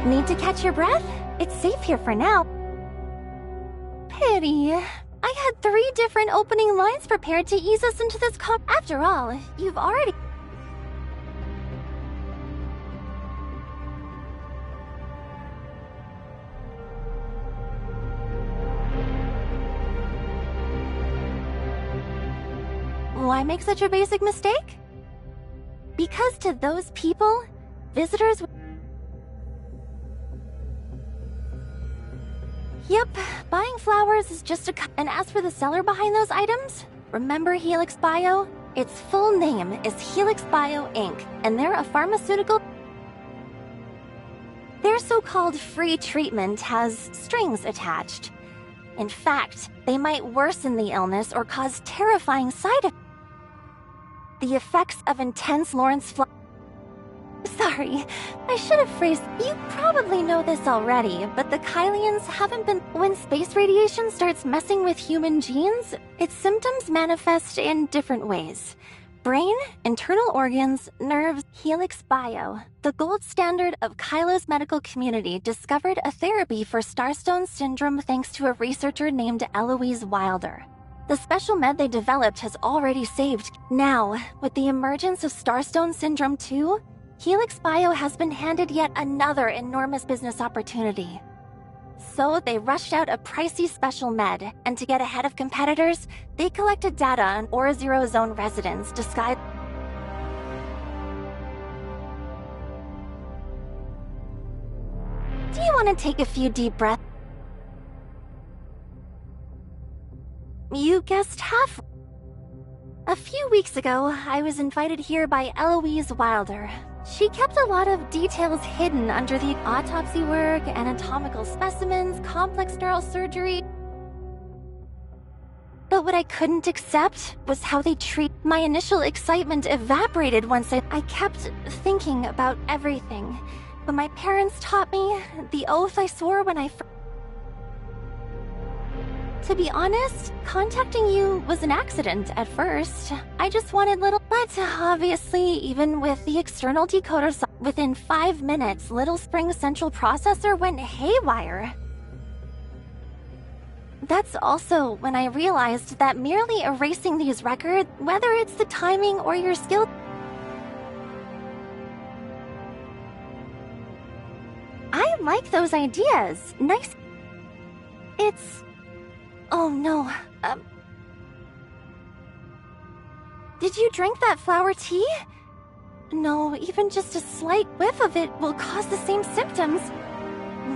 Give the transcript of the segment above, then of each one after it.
Need to catch your breath? It's safe here for now. Pity. I had 3 different opening lines prepared to ease us into this After all, you've already... Why make such a basic mistake? Because to those people, visitors... Yep, buying flowers is just a... And as for the seller behind those items, remember Helix Bio? Its full name is Helix Bio Inc., and they're a pharmaceutical... Their so-called free treatment has strings attached. In fact, they might worsen the illness or cause terrifying side effects. The effects of intense Lawrence Sorry, I should have phrased... You probably know this already, but the Kylians haven't been... When space radiation starts messing with human genes, its symptoms manifest in different ways. Brain, internal organs, nerves, Helix Bio, the gold standard of Kylo's medical community, discovered a therapy for Starstone syndrome thanks to a researcher named Eloise Wilder. The special med they developed has already saved. Now, with the emergence of Starstone syndrome 2, Helix Bio has been handed yet another enormous business opportunity. So they rushed out a pricey special med, and to get ahead of competitors, they collected data on Aura Zero Zone residents disguised... Do you want to take a few deep breaths? You guessed half. A few weeks ago, I was invited here by Eloise Wilder. She kept a lot of details hidden under the autopsy work, anatomical specimens, complex neural surgery. But what I couldn't accept was how they treat... My initial excitement evaporated once I kept thinking about everything. But my parents taught me, the oath I swore when I first... To be honest, contacting you was an accident at first. I just wanted little... But obviously, even with the external decoder, within 5 minutes, Little Spring's central processor went haywire. That's also when I realized that merely erasing these records, whether it's the timing or your skill... I like those ideas. Nice... It's... Oh no, Did you drink that flower tea? No, even just a slight whiff of it will cause the same symptoms.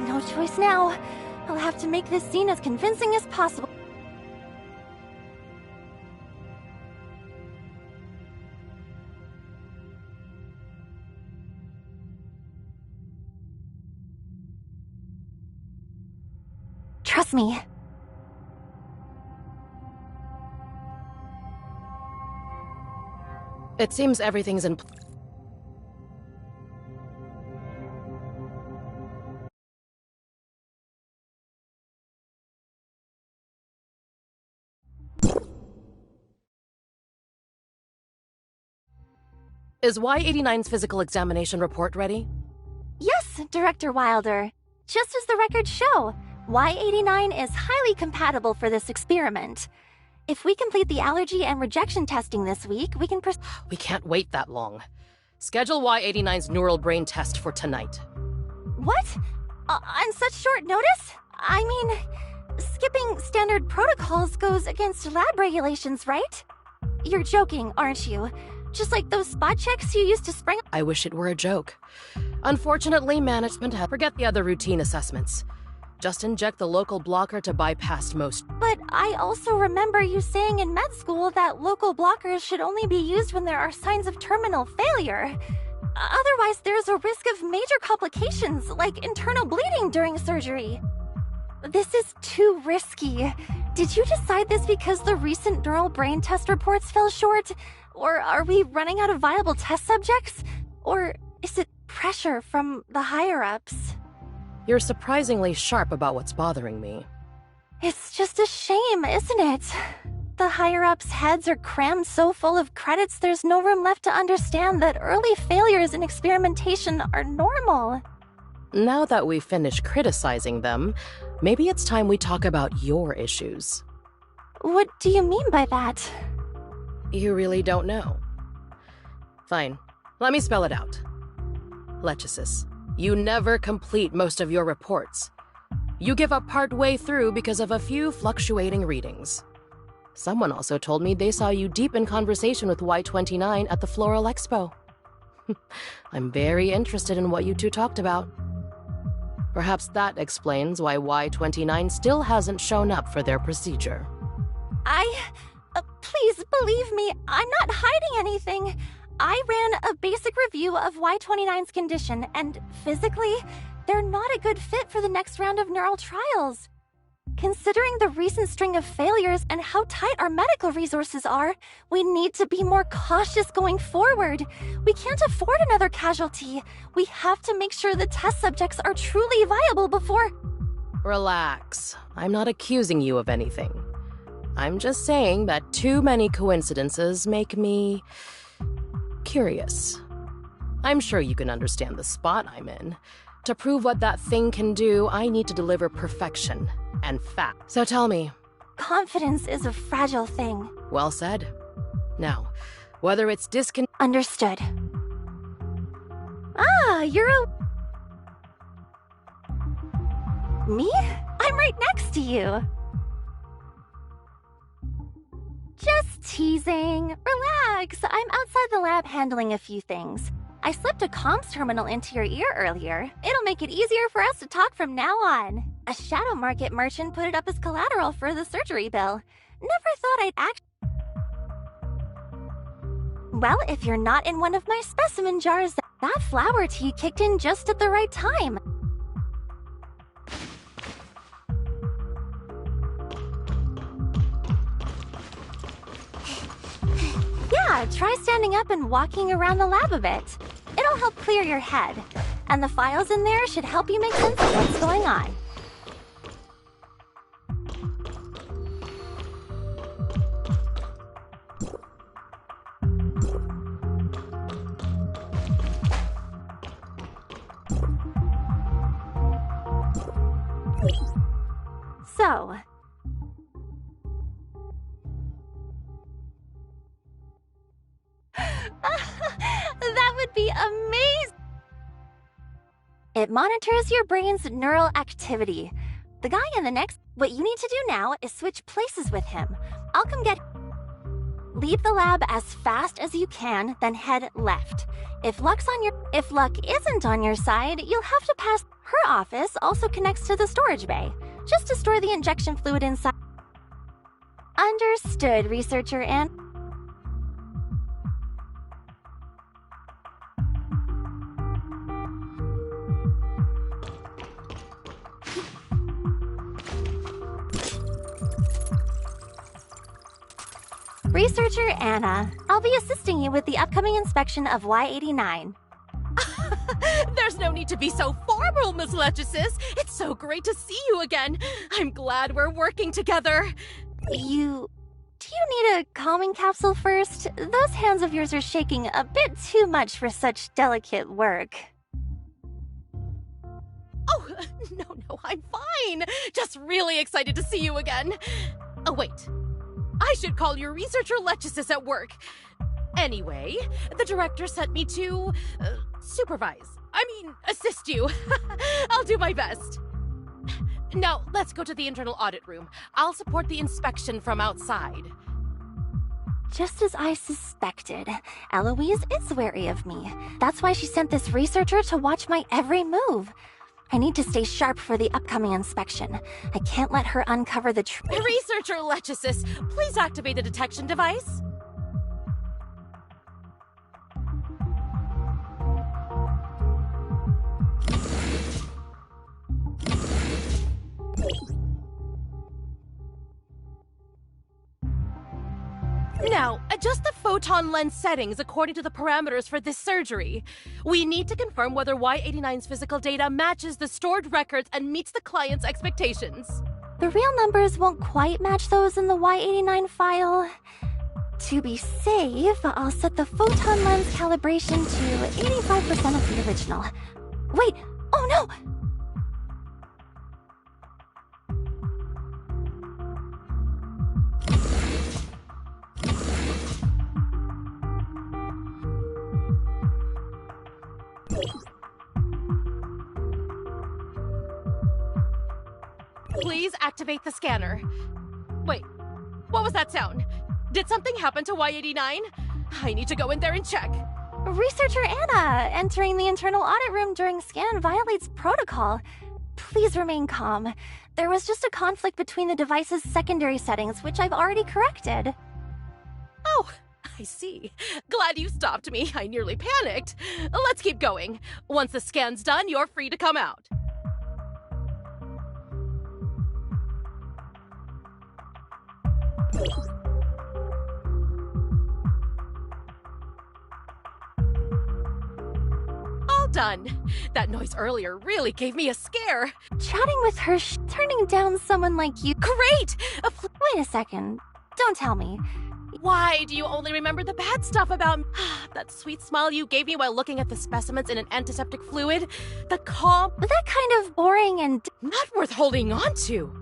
No choice now. I'll have to make this scene as convincing as possible. Trust me. It seems everything's in... Is Y89's physical examination report ready? Yes, Director Wilder. Just as the records show, Y89 is highly compatible for this experiment. If we complete the allergy and rejection testing this week, we can We can't wait that long. Schedule Y89's neural brain test for tonight. What? On such short notice? I mean, skipping standard protocols goes against lab regulations, right? You're joking, aren't you? Just like those spot checks you used to spring... I wish it were a joke. Unfortunately, management forget the other routine assessments. Just inject the local blocker to bypass most. But I also remember you saying in med school that local blockers should only be used when there are signs of terminal failure. Otherwise, there's a risk of major complications, like internal bleeding during surgery. This is too risky. Did you decide this because the recent neural brain test reports fell short? Or are we running out of viable test subjects? Or is it pressure from the higher-ups? You're surprisingly sharp about what's bothering me. It's just a shame, isn't it? The higher-ups' heads are crammed so full of credits there's no room left to understand that early failures in experimentation are normal. Now that we've finished criticizing them, maybe it's time we talk about your issues. What do you mean by that? You really don't know. Fine, let me spell it out. Lechesis, you never complete most of your reports. You give up partway through because of a few fluctuating readings. Someone also told me they saw you deep in conversation with Y29 at the Floral Expo. I'm very interested in what you two talked about. Perhaps that explains why Y29 still hasn't shown up for their procedure. Please believe me, I'm not hiding anything. I ran a basic review of Y29's condition, and physically, they're not a good fit for the next round of neural trials. Considering the recent string of failures and how tight our medical resources are, we need to be more cautious going forward. We can't afford another casualty. We have to make sure the test subjects are truly viable before... Relax. I'm not accusing you of anything. I'm just saying that too many coincidences make me... curious. I'm sure you can understand the spot I'm in. To prove what that thing can do, I need to deliver perfection and fact. So tell me. Confidence is a fragile thing. Well said. Now, whether it's Understood. Ah, you're a... Me? I'm right next to you. Just teasing. Relax. I'm outside the lab handling a few things. I slipped a comms terminal into your ear earlier. It'll make it easier for us to talk from now on. A shadow market merchant put it up as collateral for the surgery bill. Never thought I'd act... Well, if you're not in one of my specimen jars, that flower tea kicked in just at the right time. Yeah, try standing up and walking around the lab a bit. It'll help clear your head. And the files in there should help you make sense of what's going on. So... that would be amazing! It monitors your brain's neural activity. The guy in the next... What you need to do now is switch places with him. I'll come get... Leave the lab as fast as you can, then head left. If luck isn't on your side, you'll have to pass... Her office also connects to the storage bay, just to store the injection fluid inside. Understood, researcher Ann. Researcher Anna, I'll be assisting you with the upcoming inspection of Y89. There's no need to be so formal, Miss Lechesis. It's so great to see you again. I'm glad we're working together. Do you need a calming capsule first? Those hands of yours are shaking a bit too much for such delicate work. Oh, no, I'm fine. Just really excited to see you again. Oh, wait. I should call your researcher Lechesis at work. Anyway, the director sent me to assist you. I'll do my best. Now, let's go to the internal audit room. I'll support the inspection from outside. Just as I suspected, Eloise is wary of me. That's why she sent this researcher to watch my every move. I need to stay sharp for the upcoming inspection. I can't let her uncover the truth. Researcher Lechesis, please activate the detection device. Now, adjust the photon lens settings according to the parameters for this surgery. We need to confirm whether Y89's physical data matches the stored records and meets the client's expectations. The real numbers won't quite match those in the Y89 file. To be safe, I'll set the photon lens calibration to 85% of the original. Wait! Oh no! Please activate the scanner. Wait, what was that sound? Did something happen to Y89? I need to go in there and check. Researcher Anna, entering the internal audit room during scan violates protocol. Please remain calm. There was just a conflict between the device's secondary settings, which I've already corrected. Oh, I see. Glad you stopped me. I nearly panicked. Let's keep going. Once the scan's done, you're free to come out. All done. That noise earlier really gave me a scare. Chatting with her, turning down someone like you. Great! Wait a second. Don't tell me. Why do you only remember the bad stuff about me? That sweet smile you gave me while looking at the specimens in an antiseptic fluid? The calm... That kind of boring and... Not worth holding on to.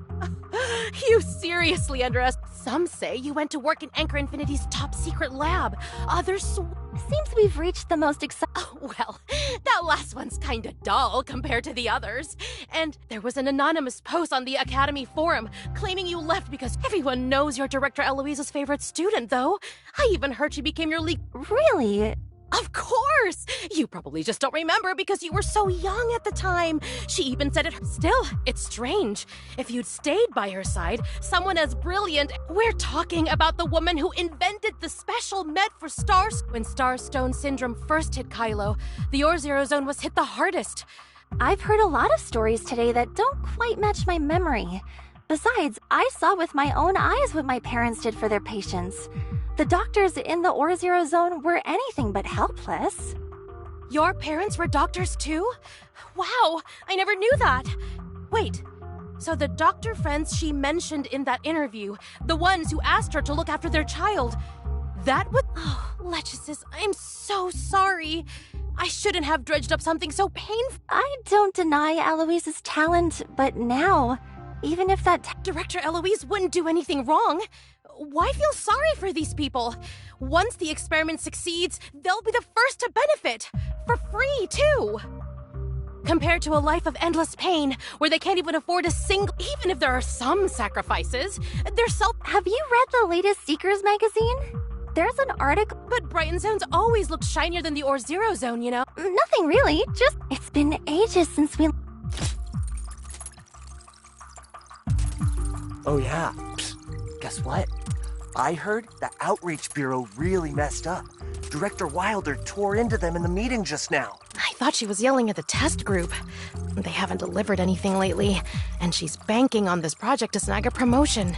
You seriously underestimate. Some say you went to work in Anchor Infinity's top secret lab. Others Seems we've reached the most exciting... Oh, well, that last one's kinda dull compared to the others. And there was an anonymous post on the Academy forum claiming you left because everyone knows you're Director Eloise's favorite student, though. I even heard she became your league... Really? Of course! You probably just don't remember because you were so young at the time. She even said it. Still, it's strange. If you'd stayed by her side, someone as brilliant... We're talking about the woman who invented the special med for stars. When Starstone Syndrome first hit Kylo, the Or-Zero Zone was hit the hardest. I've heard a lot of stories today that don't quite match my memory. Besides, I saw with my own eyes what my parents did for their patients. The doctors in the Or-Zero Zone were anything but helpless. Your parents were doctors too? Wow, I never knew that. Wait, so the doctor friends she mentioned in that interview, the ones who asked her to look after their child, that would... Oh, Lechesis, I'm so sorry. I shouldn't have dredged up something so painful. I don't deny Eloise's talent, but now, even if that... Director Eloise wouldn't do anything wrong. Why feel sorry for these people? Once the experiment succeeds, they'll be the first to benefit. For free, too. Compared to a life of endless pain, where they can't even afford a single... Even if there are some sacrifices, they're Have you read the latest Seekers magazine? There's an article... But Brighton Zone's always looked shinier than the Or-Zero Zone, you know? Nothing really, just... It's been ages since we... Oh yeah. Guess what? I heard the Outreach Bureau really messed up. Director Wilder tore into them in the meeting just now. I thought she was yelling at the test group. They haven't delivered anything lately, and she's banking on this project to snag a promotion.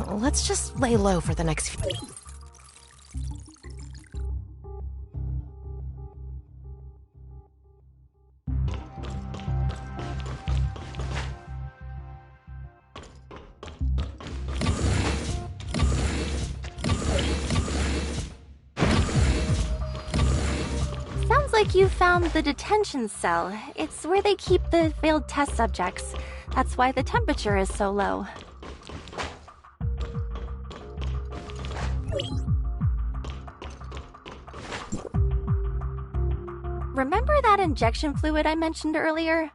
Let's just lay low for the next few... Like you found the detention cell. It's where they keep the failed test subjects. That's why the temperature is so low. Remember that injection fluid I mentioned earlier?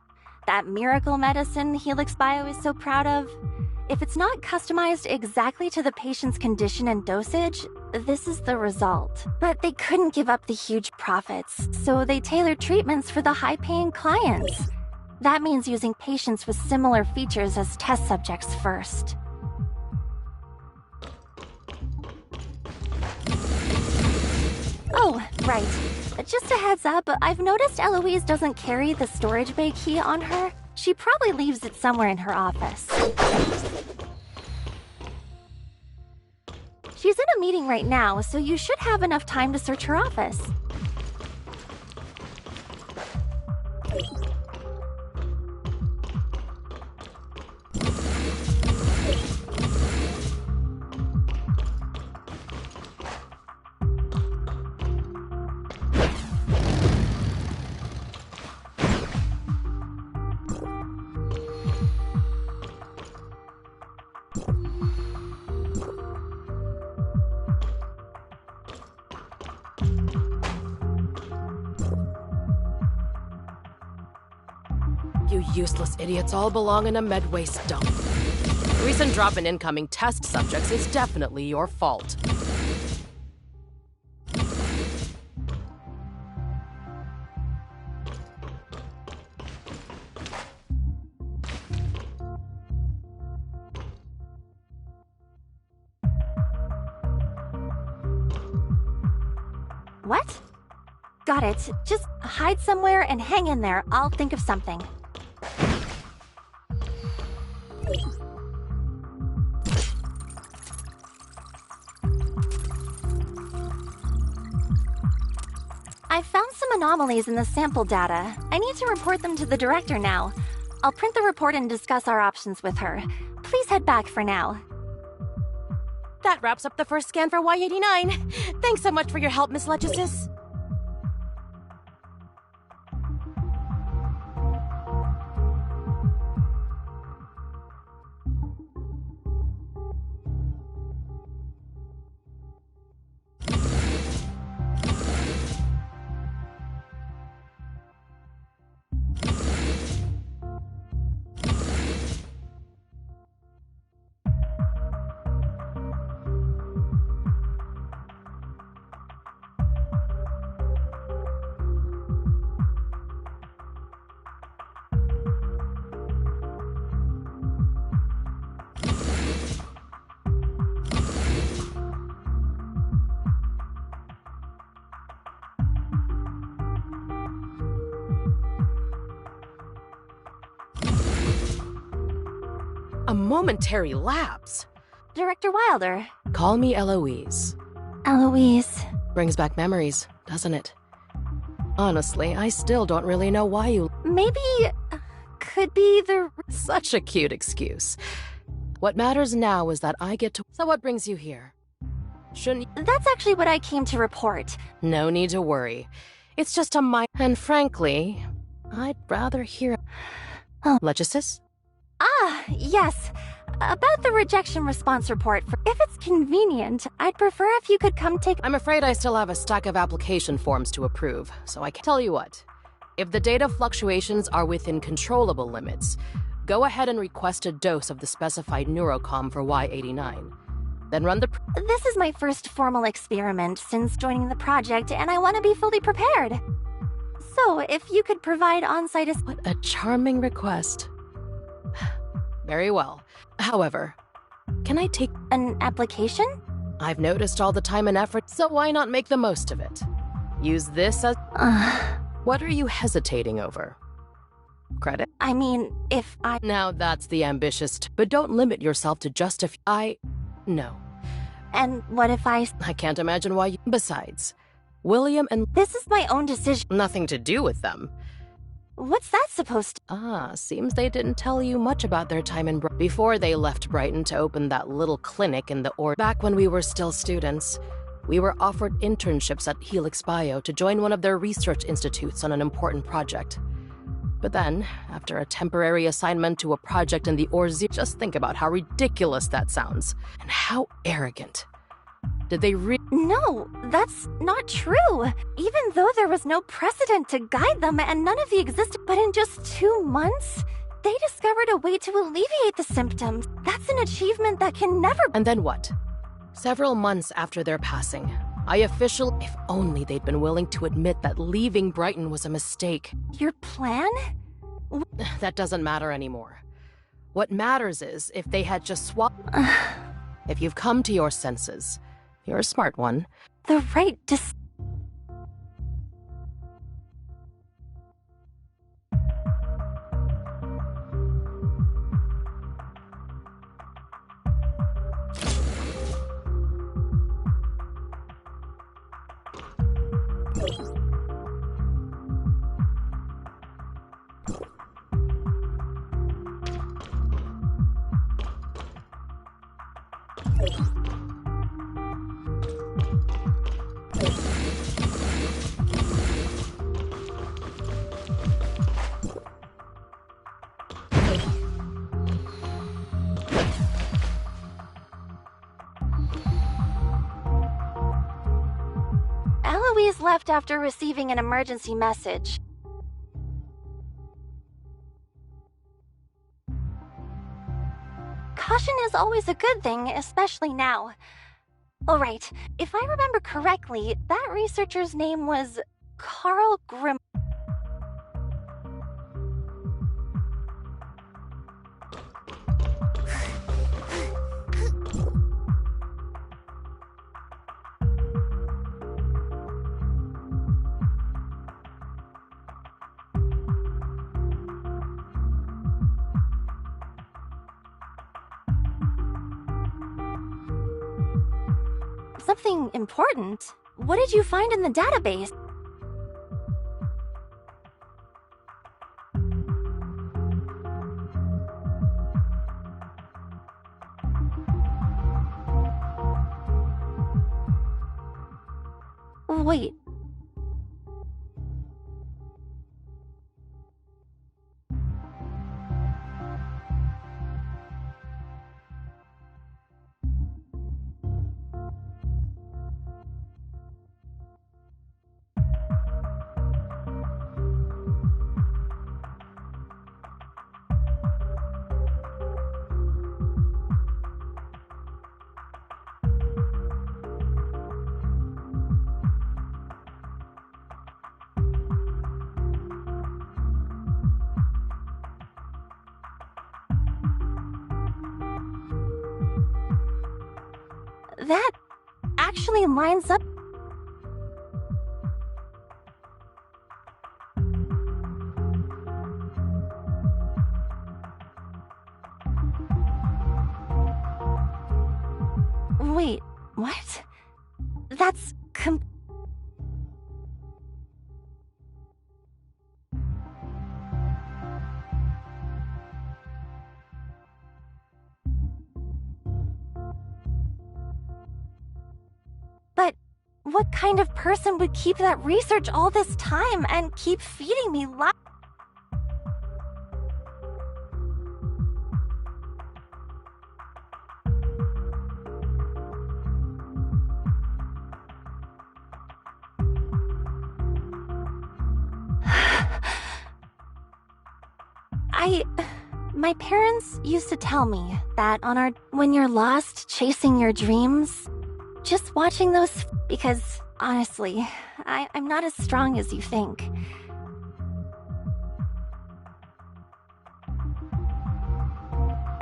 That miracle medicine Helix Bio is so proud of? If it's not customized exactly to the patient's condition and dosage, this is the result. But they couldn't give up the huge profits, so they tailored treatments for the high-paying clients. That means using patients with similar features as test subjects first. Oh, right. Just a heads up, I've noticed Eloise doesn't carry the storage bay key on her. She probably leaves it somewhere in her office. She's in a meeting right now, so you should have enough time to search her office. You useless idiots all belong in a med waste dump. The recent drop in incoming test subjects is definitely your fault. What? Got it. Just hide somewhere and hang in there. I'll think of something. I found some anomalies in the sample data. I need to report them to the director now. I'll print the report and discuss our options with her. Please head back for now. That wraps up the first scan for Y89. Thanks so much for your help, Miss Lechesis. A momentary lapse. Director Wilder. Call me Eloise. Eloise. Brings back memories, doesn't it? Honestly, I still don't really know why you... Maybe... could be the... Such a cute excuse. What matters now is that I get to... So what brings you here? Shouldn't... That's actually what I came to report. No need to worry. It's just a And frankly, I'd rather hear... Oh. Lechesis? Ah, yes. About the rejection response report. If it's convenient, I'd prefer if you could come take... I'm afraid I still have a stack of application forms to approve, so I can tell you what. If the data fluctuations are within controllable limits, go ahead and request a dose of the specified neurocom for Y89. Then run the... This is my first formal experiment since joining the project, and I want to be fully prepared. So, if you could provide on-site... What a charming request. Very well. However, can I take... An application? I've noticed all the time and effort, so why not make the most of it? Use this as... What are you hesitating over? Credit? I mean, if I... Now that's the ambitious... But don't limit yourself to just a few... No. And what if I... I can't imagine why you... Besides, William and... This is my own decision. Nothing to do with them. What's that supposed to... Seems they didn't tell you much about their time in before they left Brighton to open that little clinic in the Back when we were still students, we were offered internships at Helix Bio to join one of their research institutes on an important project. But then, after a temporary assignment to a project in the just think about how ridiculous that sounds, and how arrogant. Did they No, that's not true. Even though there was no precedent to guide them and none of the existed, but in just 2 months, They discovered a way to alleviate the symptoms. That's an achievement that can never... And then what? Several months after their passing, I officially... If only they'd been willing to admit that leaving Brighton was a mistake. Your plan? That doesn't matter anymore. What matters is if they had just swapped... If you've come to your senses, you're a smart one. The right Eloise left after receiving an emergency message. Caution is always a good thing, especially now. Alright, if I remember correctly, that researcher's name was Carl Grimm. Something important? What did you find in the database? Wait. That actually lines up. Wait, what? That's But what kind of person would keep that research all this time and keep feeding me lies? My parents used to tell me that when you're lost chasing your dreams, just watching those, because honestly, I'm not as strong as you think.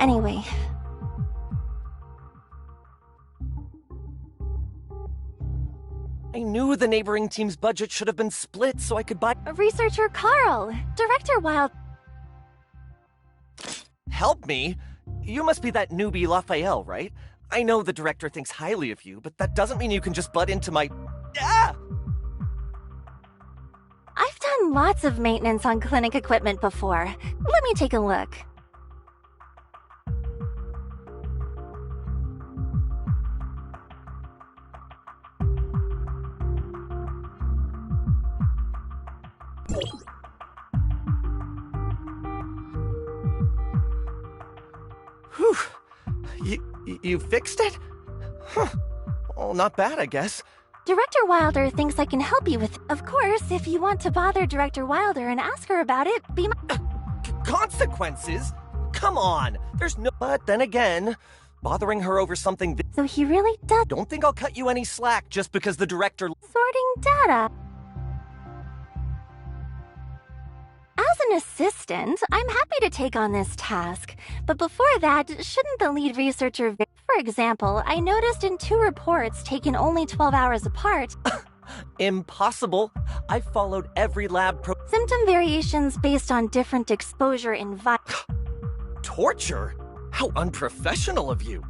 Anyway. I knew the neighboring team's budget should have been split so I could buy... Researcher Carl, Director Wild... Help me? You must be that newbie Raphael, right? I know the director thinks highly of you, but that doesn't mean you can just butt into my... Ah! I've done lots of maintenance on clinic equipment before. Let me take a look. Whew. You fixed it? Huh. Well, not bad, I guess. Director Wilder thinks I can help you with... Of course, if you want to bother Director Wilder and ask her about it, be my... Consequences? Come on, there's no... But then again, bothering her over something... So he really does... Don't think I'll cut you any slack just because the director... Sorting data. As an assistant, I'm happy to take on this task. But before that, shouldn't the lead researcher... For example, I noticed in 2 reports taken only 12 hours apart... Impossible. I followed every lab Symptom variations based on different exposure Torture? How unprofessional of you.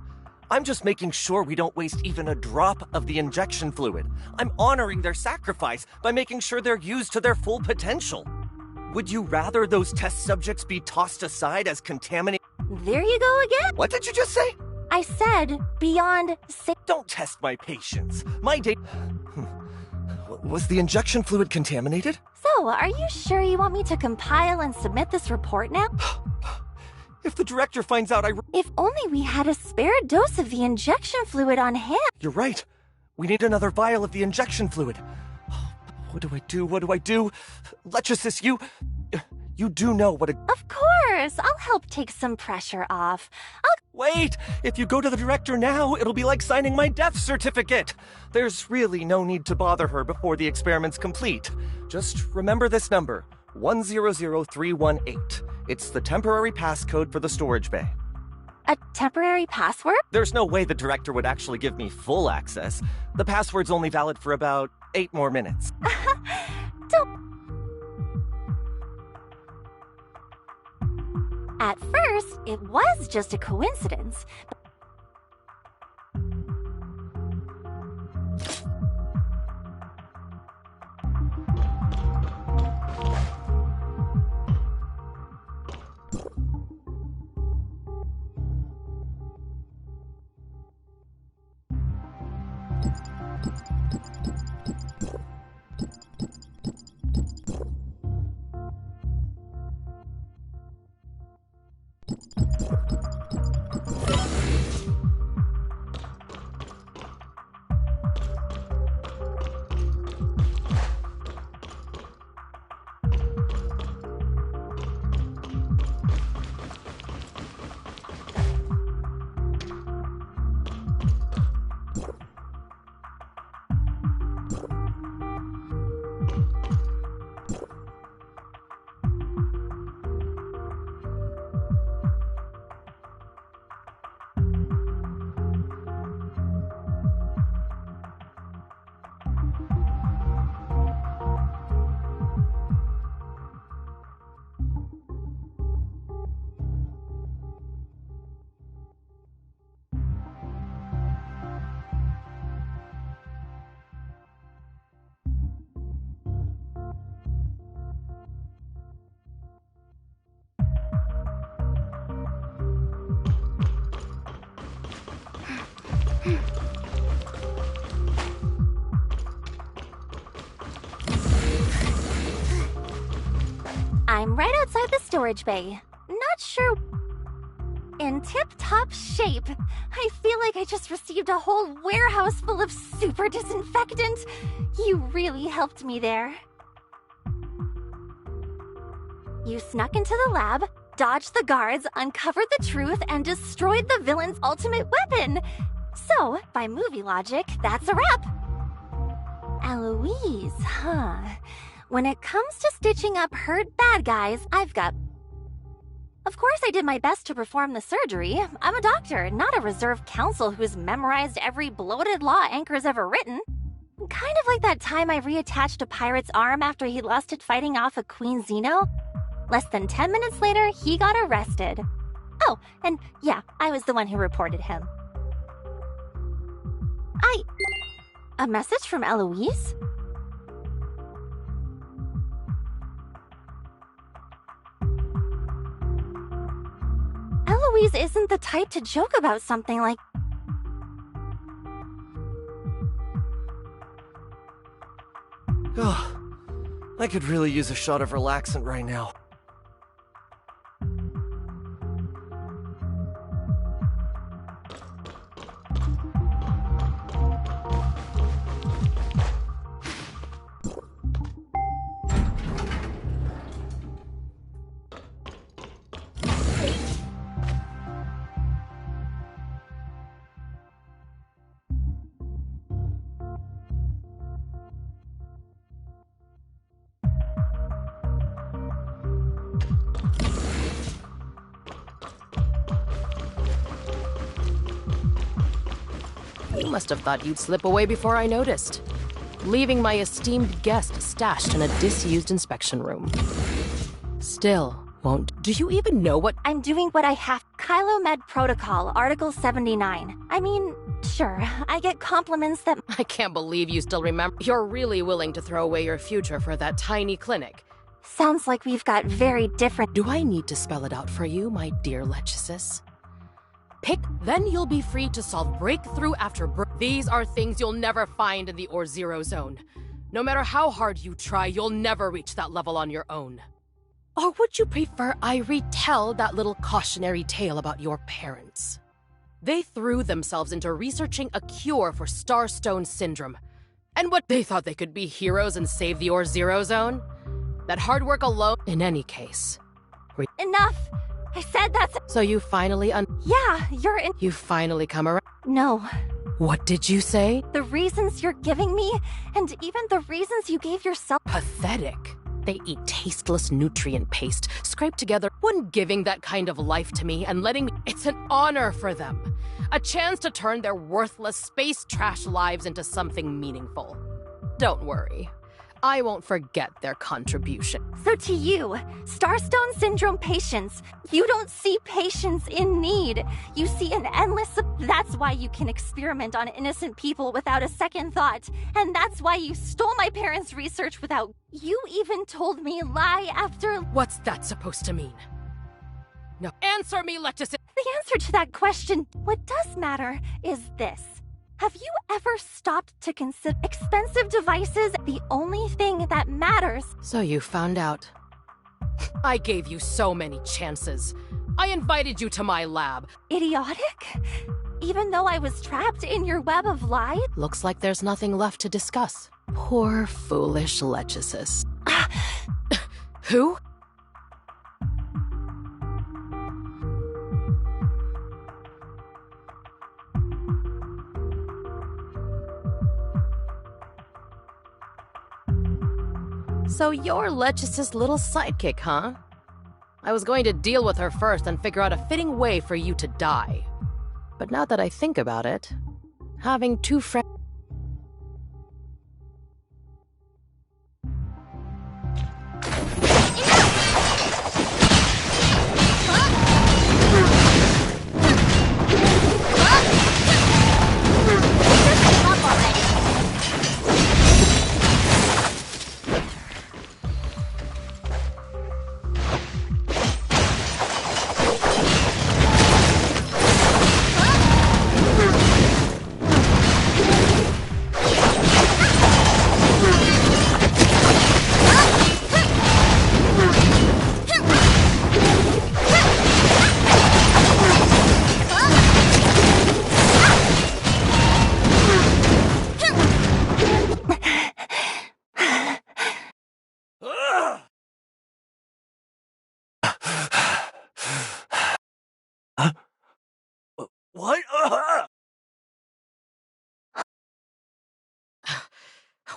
I'm just making sure we don't waste even a drop of the injection fluid. I'm honoring their sacrifice by making sure they're used to their full potential. Would you rather those test subjects be tossed aside as contaminated? There you go again. What did you just say? I said beyond safe. Don't test my patience. My data... Was the injection fluid contaminated? So, are you sure you want me to compile and submit this report now? If the director finds out If only we had a spare dose of the injection fluid on hand. You're right. We need another vial of the injection fluid. What do I do? What do I do? Letrasis, you do know what a... Of course! I'll help take some pressure off. Wait! If you go to the director now, it'll be like signing my death certificate! There's really no need to bother her before the experiment's complete. Just remember this number, 100318. It's the temporary passcode for the storage bay. A temporary password? There's no way the director would actually give me full access. The password's only valid for about 8 more minutes. Don't... At first, it was just a coincidence. I'm right outside the storage bay. Not sure... In tip-top shape. I feel like I just received a whole warehouse full of super disinfectant. You really helped me there. You snuck into the lab, dodged the guards, uncovered the truth, and destroyed the villain's ultimate weapon. So, by movie logic, that's a wrap. Eloise, huh? When it comes to stitching up hurt bad guys, I've got... Of course I did my best to perform the surgery. I'm a doctor, not a reserve counsel who's memorized every bloated law Anchor's ever written. Kind of like that time I reattached a pirate's arm after he lost it fighting off a Queen Xeno. Less than 10 minutes later, he got arrested. Oh, and yeah, I was the one who reported him. A message from Eloise? Eloise isn't the type to joke about something like... Oh, I could really use a shot of relaxant right now. must have thought you'd slip away before I noticed, leaving my esteemed guest stashed in a disused inspection room. Still, won't. Do you even know what? I'm doing what I have. Kylomed Protocol, Article 79. I mean, sure, I get compliments that. I can't believe you still remember. You're really willing to throw away your future for that tiny clinic. Sounds like we've got very different. Do I need to spell it out for you, my dear Lechesis? Pick, then you'll be free to solve breakthrough after These are things you'll never find in the Or-Zero Zone. No matter how hard you try, you'll never reach that level on your own. Or would you prefer I retell that little cautionary tale about your parents? They threw themselves into researching a cure for Starstone Syndrome. And what they thought they could be heroes and save the Or-Zero Zone? That hard work alone. In any case. Enough! I said that's. So you finally Yeah, you're in. You finally come around. No. What did you say? The reasons you're giving me, and even the reasons you gave yourself. Pathetic. They eat tasteless nutrient paste, scraped together. When giving that kind of life to me and letting me. It's an honor for them. A chance to turn their worthless space trash lives into something meaningful. Don't worry. I won't forget their contribution. So to you, Starstone Syndrome patients, you don't see patients in need. You see an endless... That's why you can experiment on innocent people without a second thought. And that's why you stole my parents' research without... You even told me lie after... What's that supposed to mean? No. Answer me, Lechesis! The answer to that question, what does matter, is this. Have you ever stopped to consider expensive devices the only thing that matters? So you found out. I gave you so many chances. I invited you to my lab. Idiotic? Even though I was trapped in your web of lies? Looks like there's nothing left to discuss. Poor, foolish Lechesis. Who? So you're Lechesis' little sidekick, huh? I was going to deal with her first and figure out a fitting way for you to die. But now that I think about it, having two friends... What?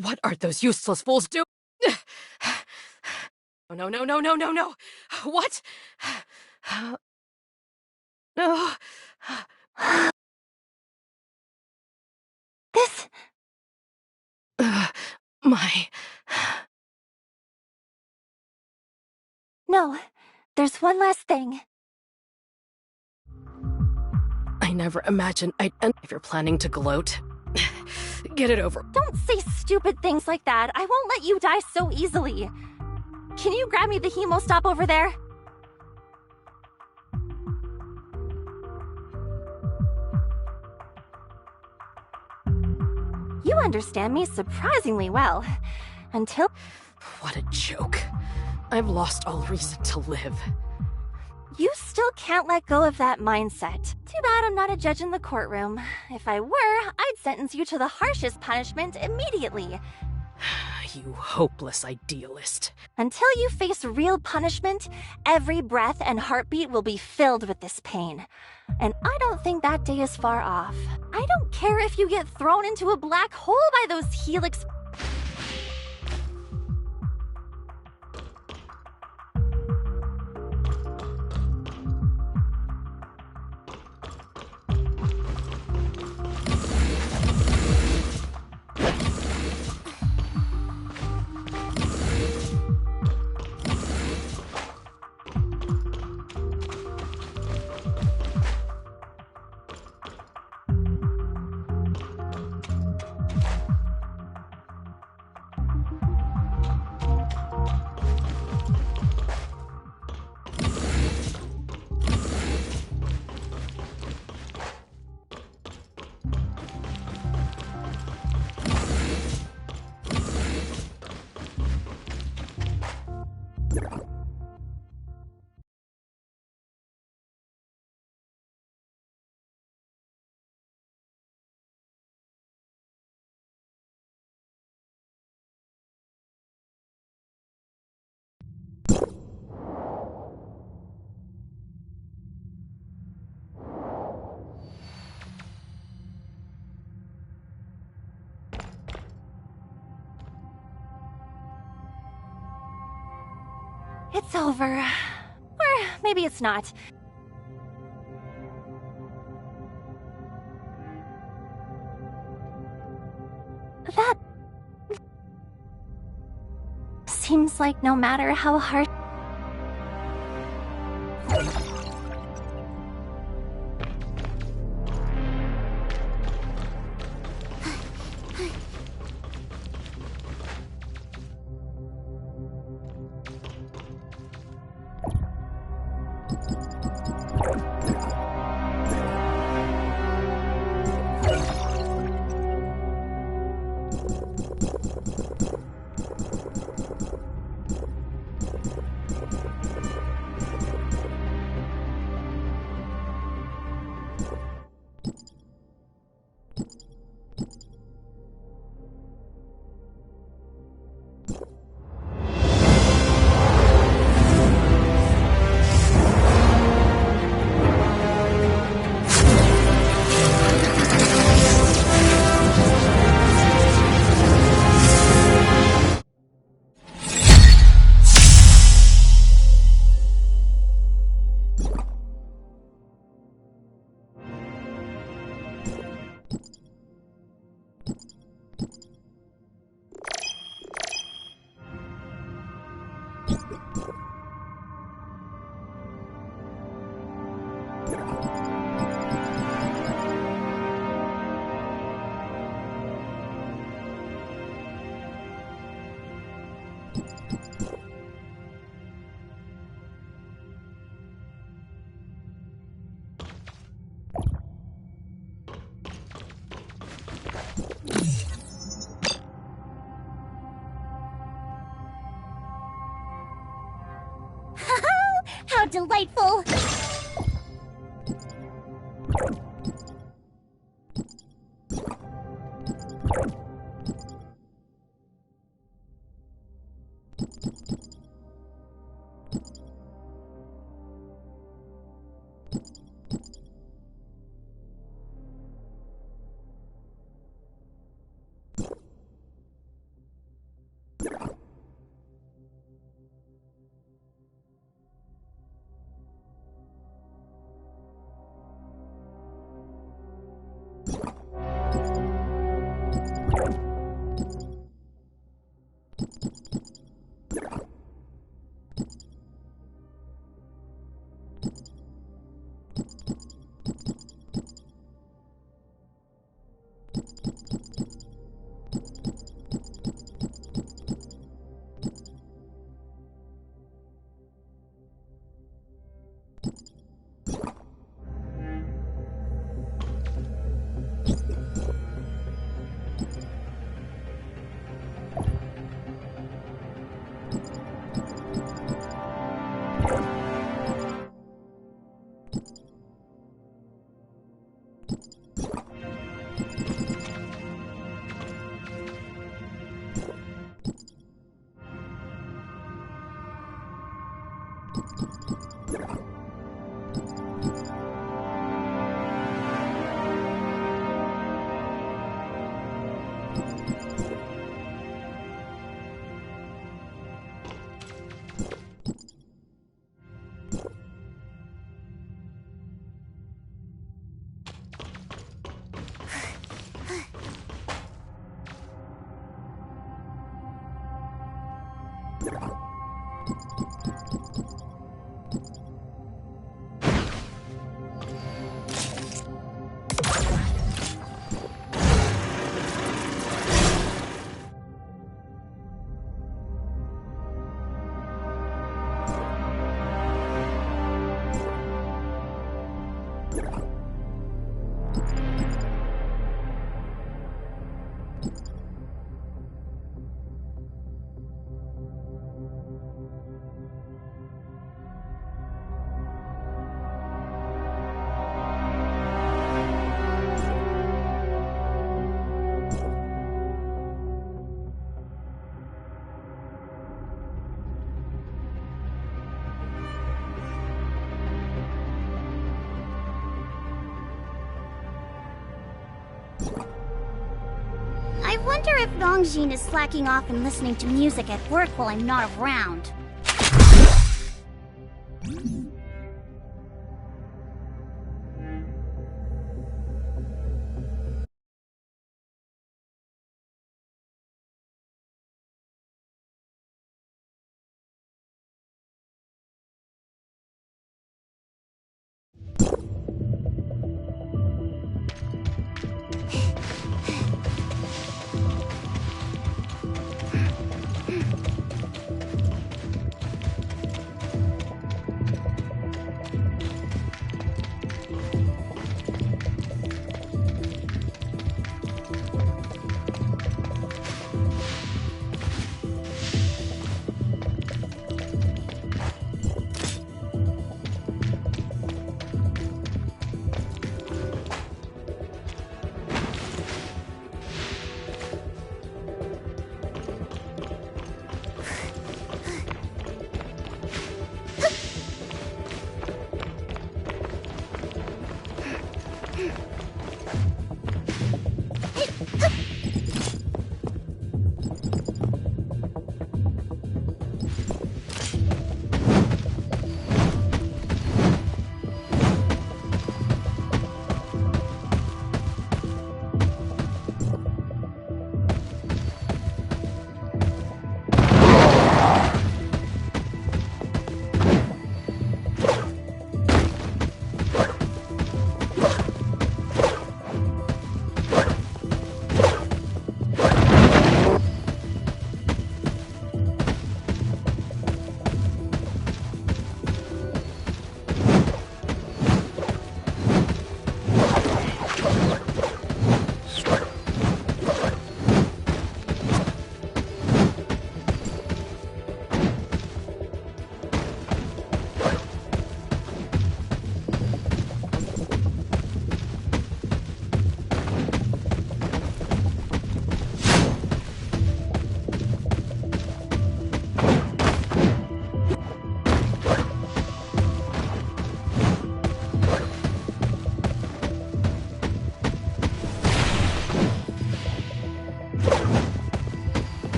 What are those useless fools doing? No, no, no, no, no, no. What? No. This... My... No, there's one last thing. I never imagined I'd end. If you're planning to gloat, get it over. Don't say stupid things like that. I won't let you die so easily. Can you grab me the hemostop over there? You understand me surprisingly well. Until... What a joke. I've lost all reason to live. You still can't let go of that mindset. Too bad I'm not a judge in the courtroom. If I were, I'd sentence you to the harshest punishment immediately. You hopeless idealist. Until you face real punishment, every breath and heartbeat will be filled with this pain. And I don't think that day is far off. I don't care if you get thrown into a black hole by those helix... It's over. Or maybe it's not. That seems like no matter how hard. How delightful! I wonder if Longjin is slacking off and listening to music at work while I'm not around.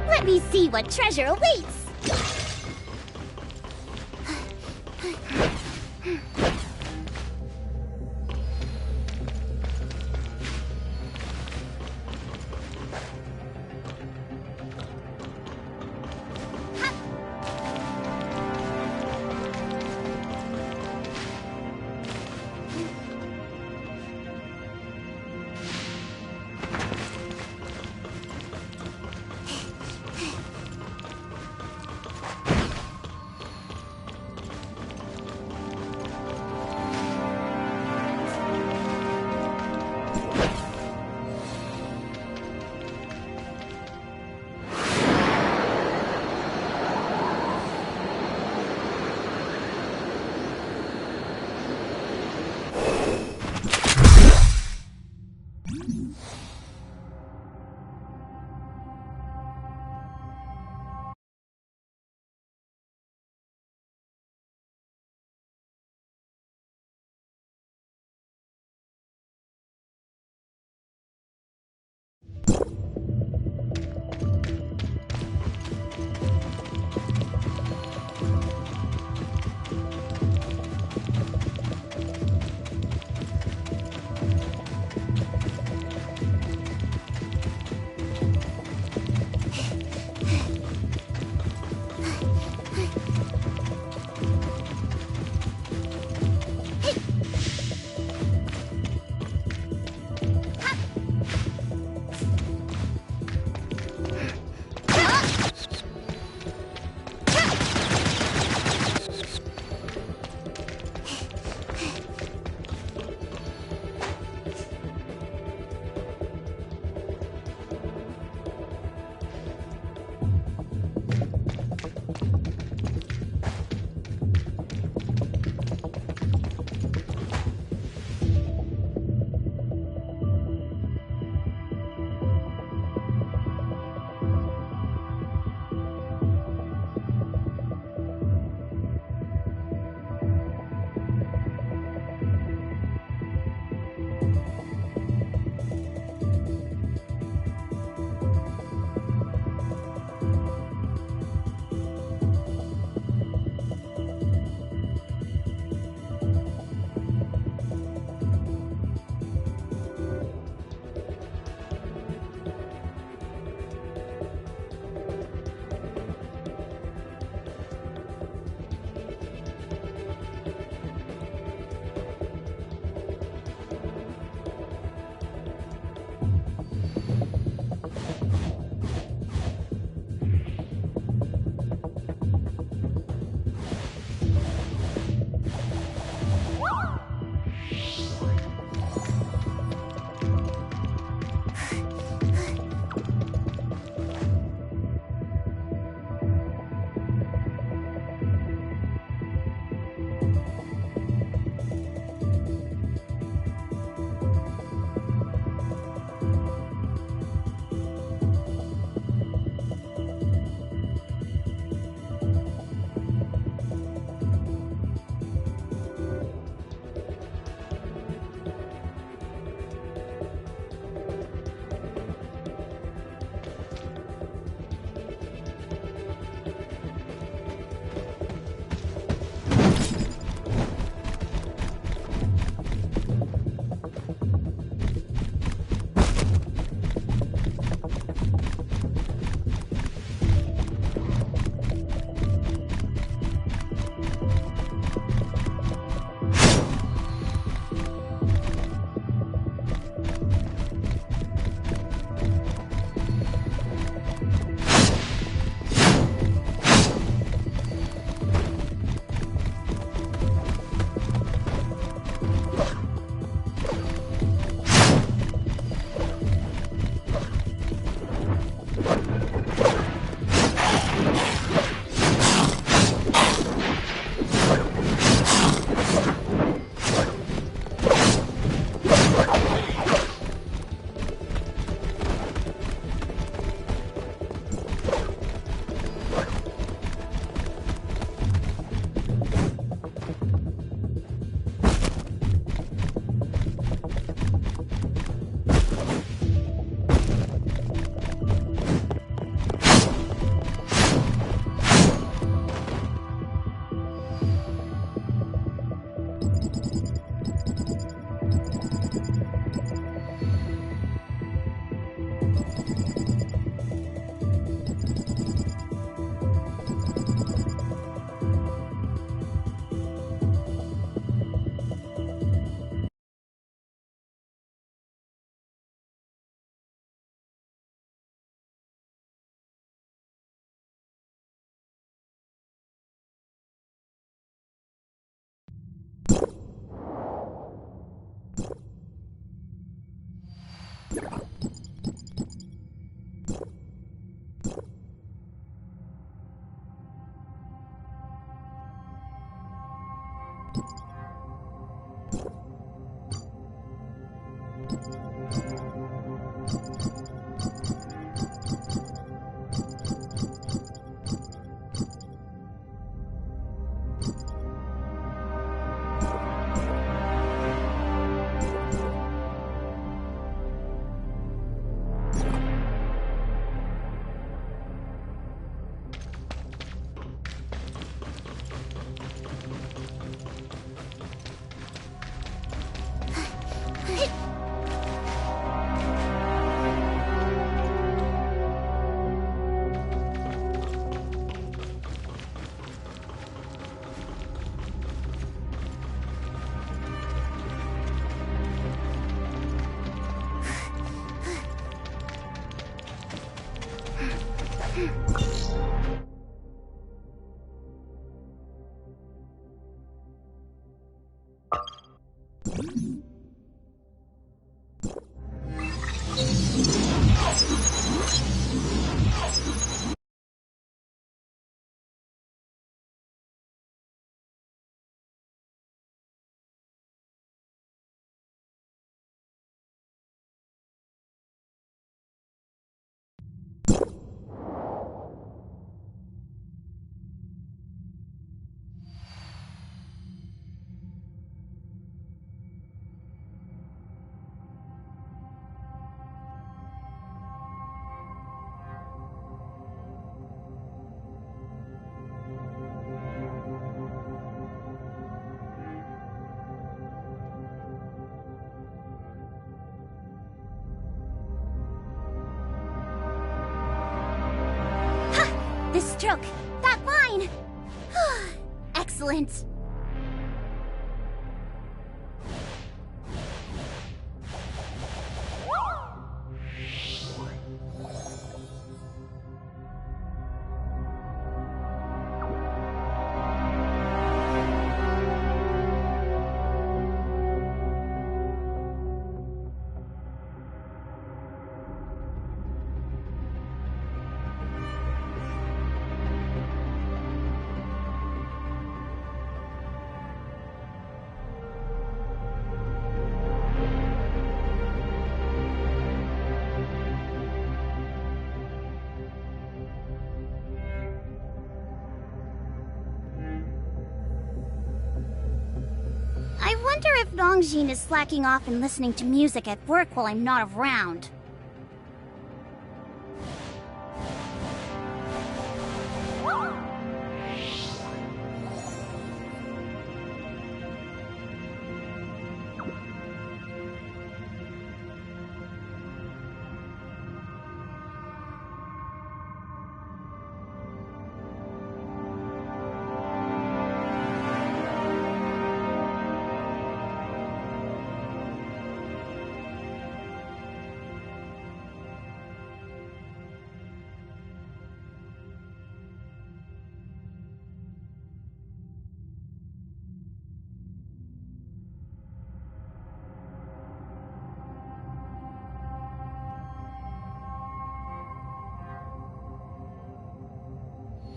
Let me see what treasure awaits! This stroke, that line! Excellent. I wonder if Longjin is slacking off and listening to music at work while I'm not around.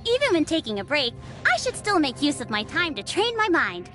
Even when taking a break, I should still make use of my time to train my mind.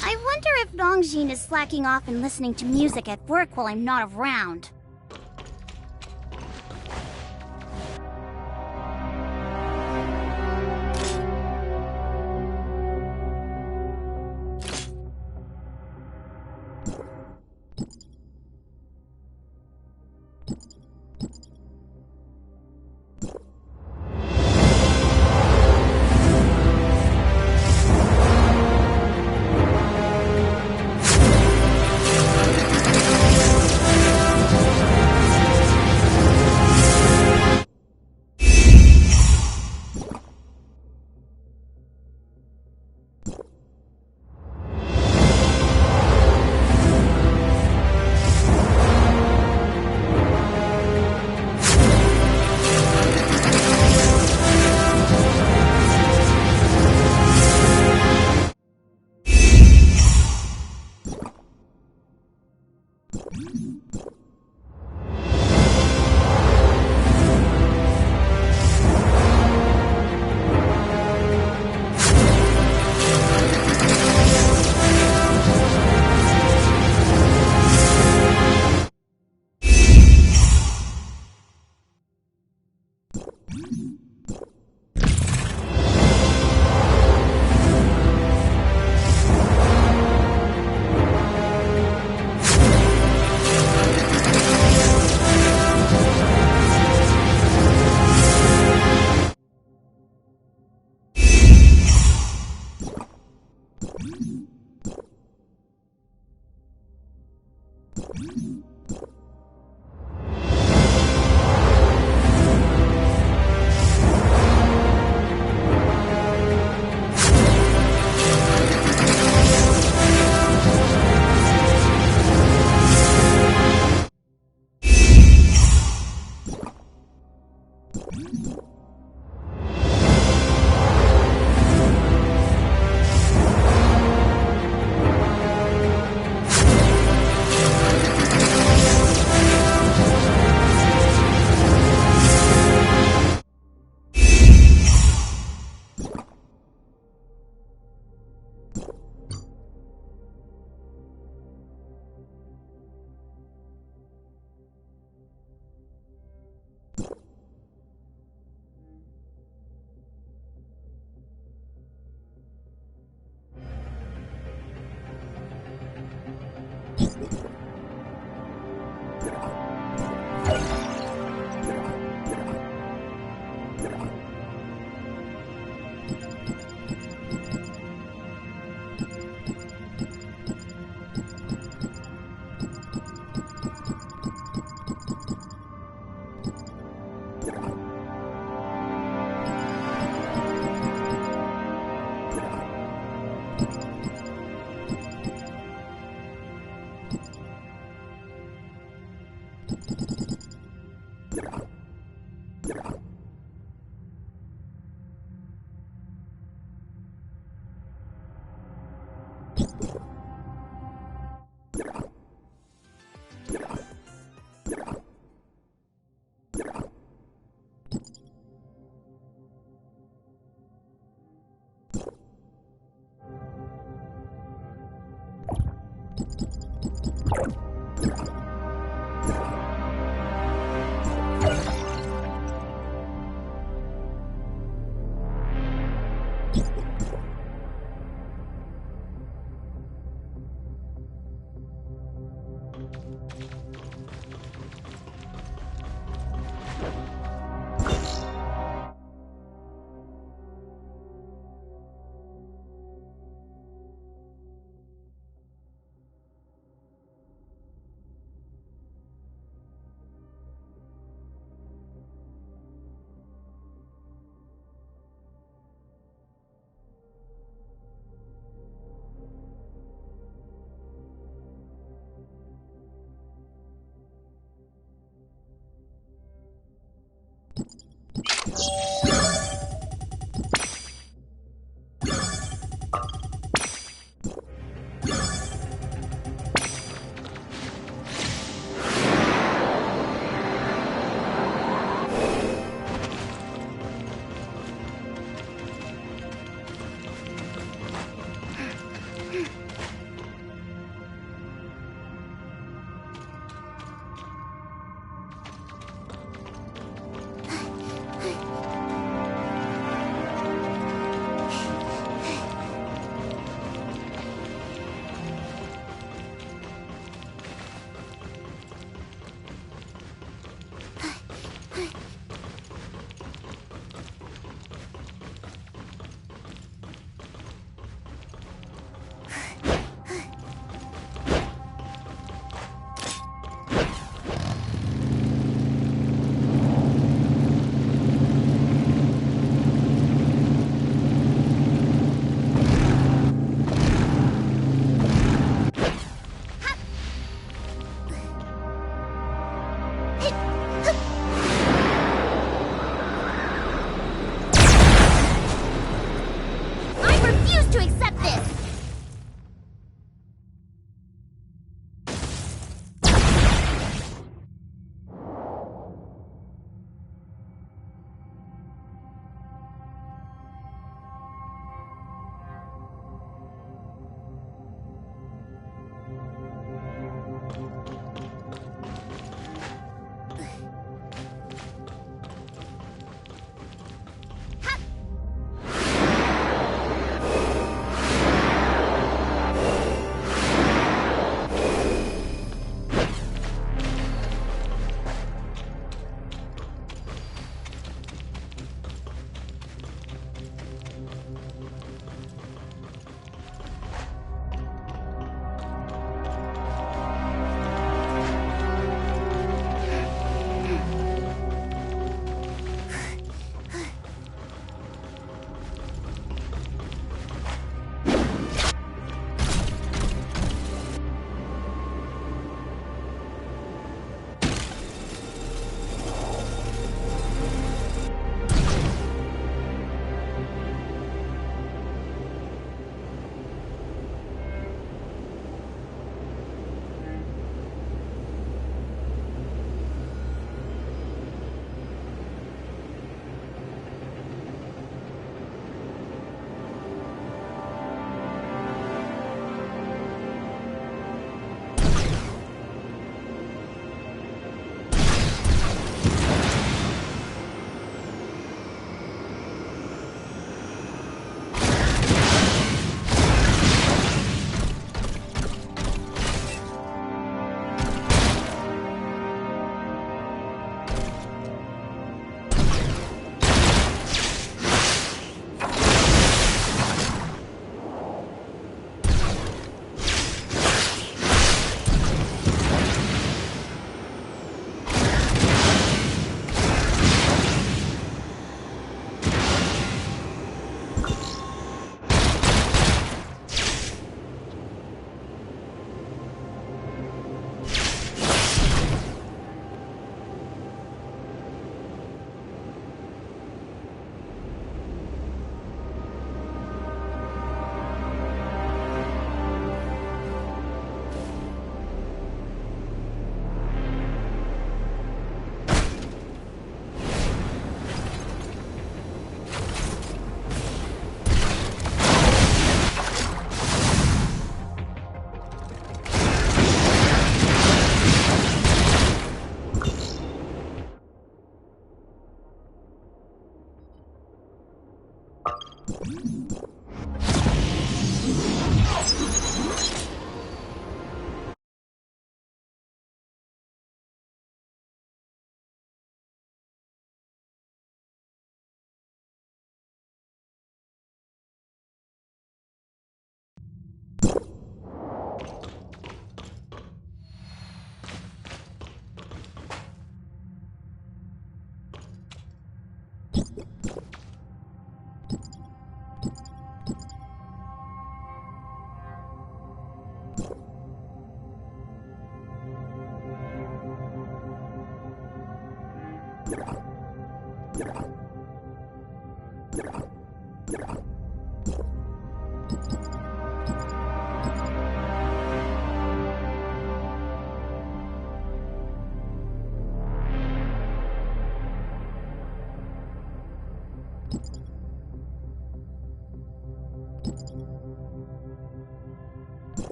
I wonder if Longjin is slacking off and listening to music at work while I'm not around.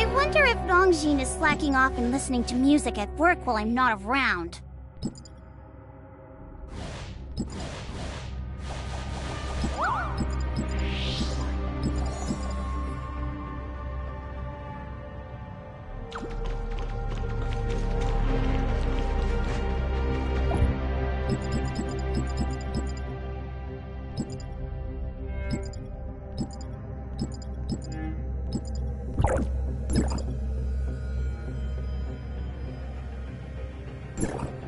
I wonder if Longjin is slacking off and listening to music at work while I'm not around. Yeah.